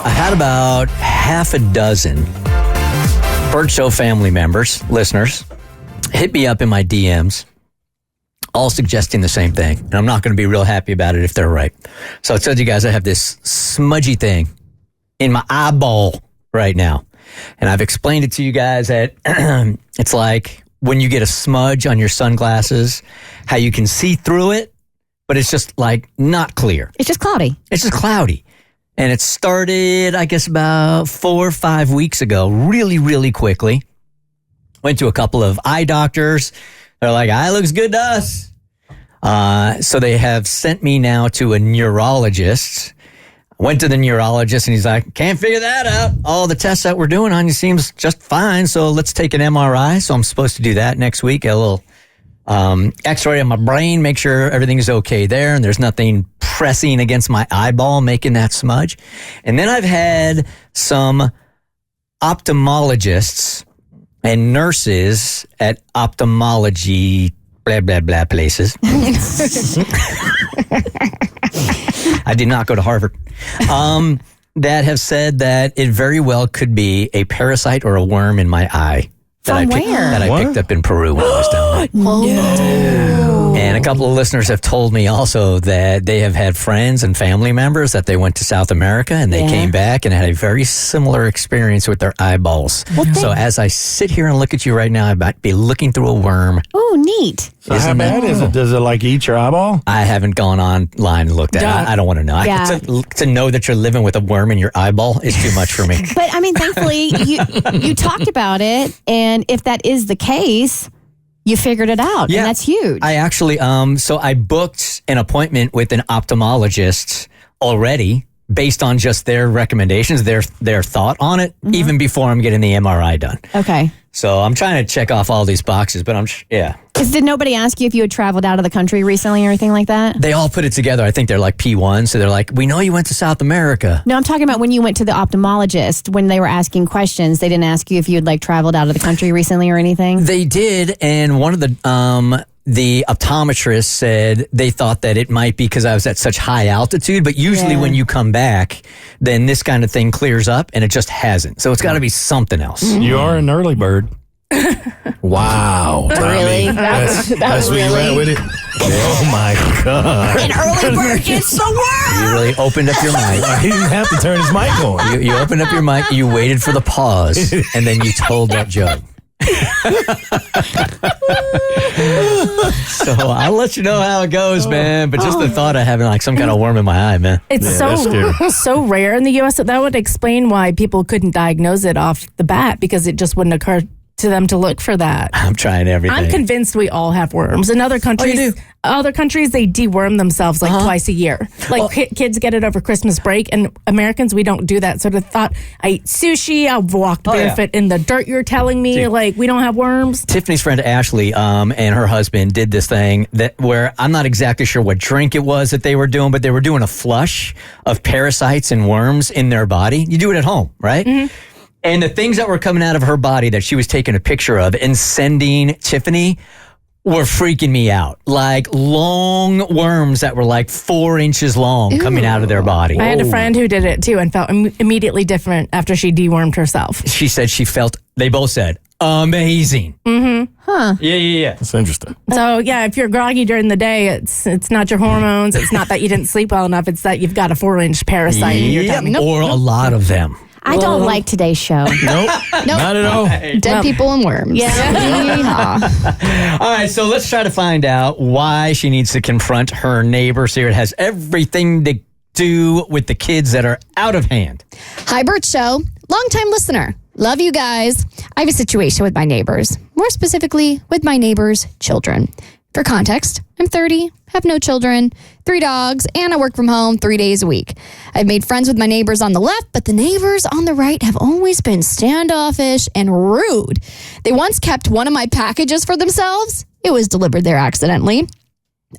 I had about half a dozen Bert Show family members, listeners, hit me up in my DMs, all suggesting the same thing. And I'm not going to be real happy about it if they're right. So I told you guys I have this smudgy thing in my eyeball right now. And I've explained it to you guys that it's like when you get a smudge on your sunglasses, how you can see through it, but it's just like not clear. It's just cloudy. It's just cloudy. And it started, I guess, about 4 or 5 weeks ago, really, really quickly. Went to a couple of eye doctors. They're like, eye looks good to us. So they have sent me now to a neurologist. Went to the neurologist and he's like, can't figure that out. All the tests that we're doing on you seems just fine. So let's take an MRI. So I'm supposed to do that next week. A little x-ray of my brain, make sure everything's okay there. And there's nothing pressing against my eyeball, making that smudge. And then I've had some ophthalmologists and nurses at ophthalmology, blah, blah, blah places. I did not go to Harvard. That have said that it very well could be a parasite or a worm in my eye. That I picked up in Peru when I was down there. No. And a couple of listeners have told me also that they have had friends and family members that they went to South America and they came back and had a very similar experience with their eyeballs. So as I sit here and look at you right now, I might be looking through a worm. Oh, neat. So how bad is it? Does it like eat your eyeball? I haven't gone online and looked at it. I don't want to know. Yeah. To know that you're living with a worm in your eyeball is too much for me. But I mean, thankfully, you talked about it, and if that is the case, you figured it out, and that's huge. I actually, so I booked an appointment with an ophthalmologist already based on just their recommendations, their thought on it, even before I'm getting the MRI done. Okay. So I'm trying to check off all these boxes, but Did nobody ask you if you had traveled out of the country recently or anything like that? They all put it together. I think they're like P1, so they're like, we know you went to South America. No, I'm talking about when you went to the ophthalmologist, when they were asking questions, they didn't ask you if you had like traveled out of the country recently or anything? They did, and one of the optometrist said they thought that it might be because I was at such high altitude, but usually when you come back, then this kind of thing clears up, and it just hasn't. So it's got to be something else. You are an early bird. Wow. Really? That's where you went with it? Oh, my God. An early bird gets the world! You really opened up your mic. He didn't have to turn his mic on. You opened up your mic, you waited for the pause, and then you told that joke. So I'll let you know how it goes, man. But just the thought of having like some kind of worm in my eye, man. It's so rare in the U.S. that would explain why people couldn't diagnose it off the bat, because it just wouldn't occur to them to look for that. I'm trying everything. I'm convinced we all have worms. In other countries, they deworm themselves like twice a year. Like kids get it over Christmas break, and Americans, we don't do that sort of thought. I eat sushi. I've walked barefoot in the dirt. You're telling me like we don't have worms? Tiffany's friend Ashley and her husband did this thing where I'm not exactly sure what drink it was that they were doing, but they were doing a flush of parasites and worms in their body. You do it at home, right? Mm-hmm. And the things that were coming out of her body that she was taking a picture of and sending Tiffany were freaking me out. Like long worms that were like 4 inches long coming out of their body. I had a friend who did it too and felt immediately different after she dewormed herself. She said they both said, amazing. Mm-hmm. Huh. Yeah. That's interesting. So, if you're groggy during the day, it's not your hormones. It's not that you didn't sleep well enough. It's that you've got a 4-inch parasite in your tummy. Or a lot of them. I don't like today's show. Nope. Not at all. Dead people and worms. Yeah. All right, so let's try to find out why she needs to confront her neighbors here. It has everything to do with the kids that are out of hand. Hi, Bert Show. Longtime listener. Love you guys. I have a situation with my neighbors. More specifically, with my neighbors' children. For context, I'm 30, have no children, 3 dogs, and I work from home 3 days a week. I've made friends with my neighbors on the left, but the neighbors on the right have always been standoffish and rude. They once kept one of my packages for themselves. It was delivered there accidentally.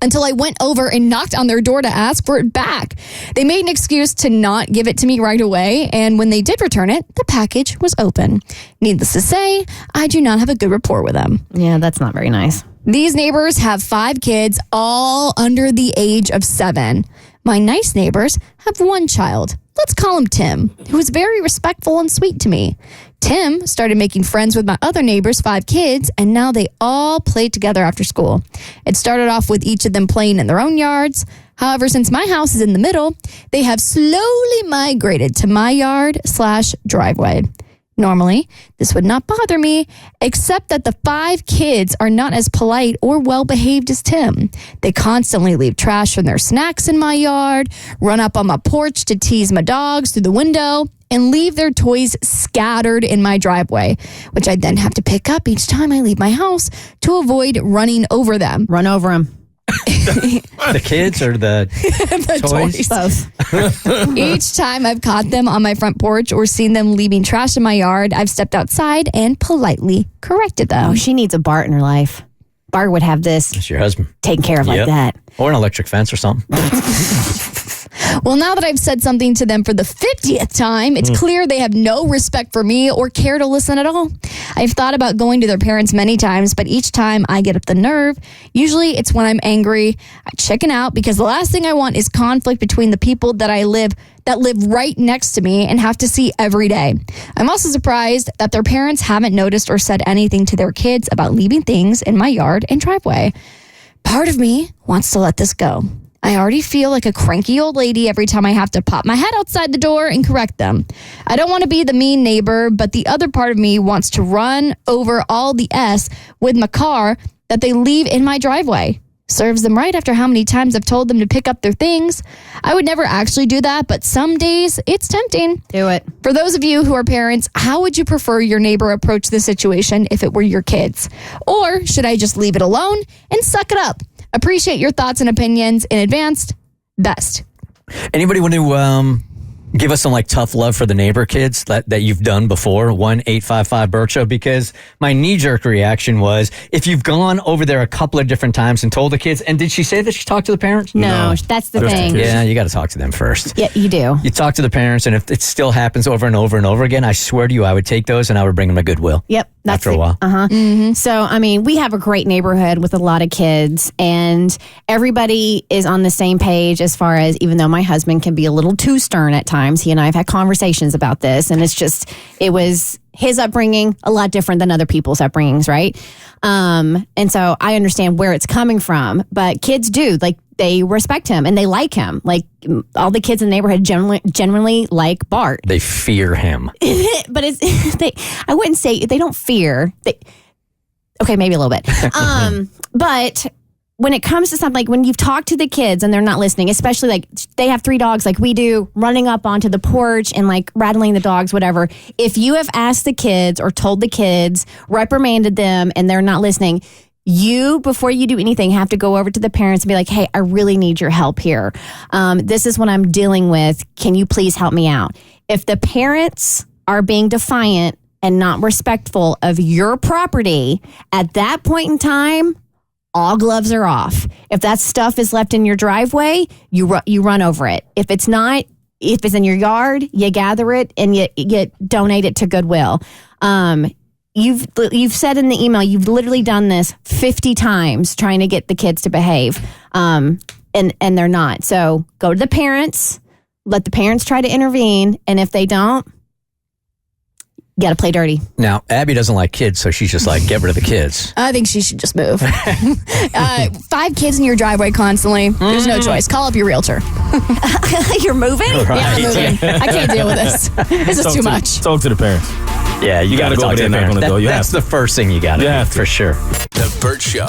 Until I went over and knocked on their door to ask for it back. They made an excuse to not give it to me right away, and when they did return it, the package was open. Needless to say, I do not have a good rapport with them. Yeah, that's not very nice. These neighbors have 5 kids, all under the age of 7. My nice neighbors have one child. Let's call him Tim, who is very respectful and sweet to me. Tim started making friends with my other neighbors' 5 kids, and now they all play together after school. It started off with each of them playing in their own yards. However, since my house is in the middle, they have slowly migrated to my yard/driveway. Normally, this would not bother me, except that the 5 kids are not as polite or well-behaved as Tim. They constantly leave trash from their snacks in my yard, run up on my porch to tease my dogs through the window, and leave their toys scattered in my driveway, which I then have to pick up each time I leave my house to avoid running over them. Run over them. The kids or the toys? Both. Each time I've caught them on my front porch or seen them leaving trash in my yard, I've stepped outside and politely corrected them. Oh, she needs a Bart in her life. Bart would have this It's your husband. taken care of like that. Or an electric fence or something. Well, now that I've said something to them for the 50th time, it's clear they have no respect for me or care to listen at all. I've thought about going to their parents many times, but each time I get up the nerve, usually it's when I'm angry, I chicken out because the last thing I want is conflict between the people that live right next to me and have to see every day. I'm also surprised that their parents haven't noticed or said anything to their kids about leaving things in my yard and driveway. Part of me wants to let this go. I already feel like a cranky old lady every time I have to pop my head outside the door and correct them. I don't want to be the mean neighbor, but the other part of me wants to run over all the S with my car that they leave in my driveway. Serves them right after how many times I've told them to pick up their things. I would never actually do that, but some days it's tempting. Do it. For those of you who are parents, how would you prefer your neighbor approach the situation if it were your kids? Or should I just leave it alone and suck it up? Appreciate your thoughts and opinions in advance. Best. Anybody want to give us some like tough love for the neighbor kids that you've done before? 1-855-BERT show, because my knee-jerk reaction was, if you've gone over there a couple of different times and told the kids, and did she say that she talked to the parents? No, that's the thing. Yeah, you got to talk to them first. Yeah, you do. You talk to the parents, and if it still happens over and over and over again, I swear to you, I would take those and I would bring them to Goodwill. Yep. That's after a while. So, I mean, we have a great neighborhood with a lot of kids, and everybody is on the same page as far as, even though my husband can be a little too stern at times, he and I have had conversations about this, and it was his upbringing a lot different than other people's upbringings, right? And so I understand where it's coming from, but kids do, like, they respect him and they like him. Like, all the kids in the neighborhood generally like Bart. They fear him. But I wouldn't say they don't fear. Okay, maybe a little bit. But when it comes to something, like when you've talked to the kids and they're not listening, especially like they have 3 dogs like we do, running up onto the porch and like rattling the dogs, whatever. If you have asked the kids or told the kids, reprimanded them, and they're not listening, you, before you do anything, have to go over to the parents and be like, hey, I really need your help here. This is what I'm dealing with. Can you please help me out? If the parents are being defiant and not respectful of your property, at that point in time, all gloves are off. If that stuff is left in your driveway, you run over it. If it's not, if it's in your yard, you gather it and you donate it to Goodwill. You've said in the email, you've literally done this 50 times trying to get the kids to behave, and they're not. So go to the parents, let the parents try to intervene, and if they don't, you got to play dirty. Now, Abby doesn't like kids, so she's just like, get rid of the kids. I think she should just move. 5 kids in your driveway constantly. There's no choice. Call up your realtor. You're moving? Right. Yeah, I'm moving. I can't deal with this. This is too much. Talk to the parents. Yeah, you got to go talk over to there the and knock parents. on the door. That's the first thing you got to do, for sure. The Bert Show.